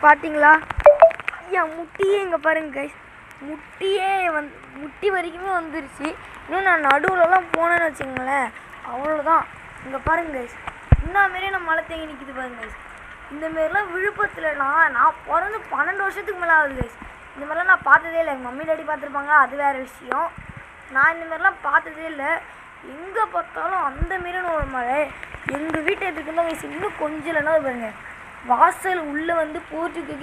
பார்த்தீங்களா? என் முட்டியே இங்கே பாருங்க கைஸ், முட்டியே முட்டி வரைக்குமே வந்துருச்சு. இன்னும் நான் நடுவுலலாம் போனேன்னு வச்சுங்களேன், அவ்வளோதான். இங்கே பாருங்க கைஸ், இன்னமாரியே நான் மழை தேங்கி நிற்கிது பாருங்க கைஸ். இந்தமாரிலாம் விழுப்புரத்தில் நான் பிறந்து 12 வருஷத்துக்கு மேலே ஆகுது கைஸ். இந்த மாதிரிலாம் நான் பார்த்ததே இல்லை. எங்கள் மம்மி டாடி பார்த்துருப்பாங்க, அது வேறு விஷயம். நான் இந்தமாரிலாம் பார்த்ததே இல்லை. எங்கே பார்த்தாலும் அந்தமாரியான ஒரு மழை. எங்கள் வீட்டை எதுக்குன்னா கைஸ் இன்னும் கொஞ்சம் இல்லைன்னா பாருங்க, வாசல் உள்ளே வந்து போர்ட்டுக்கு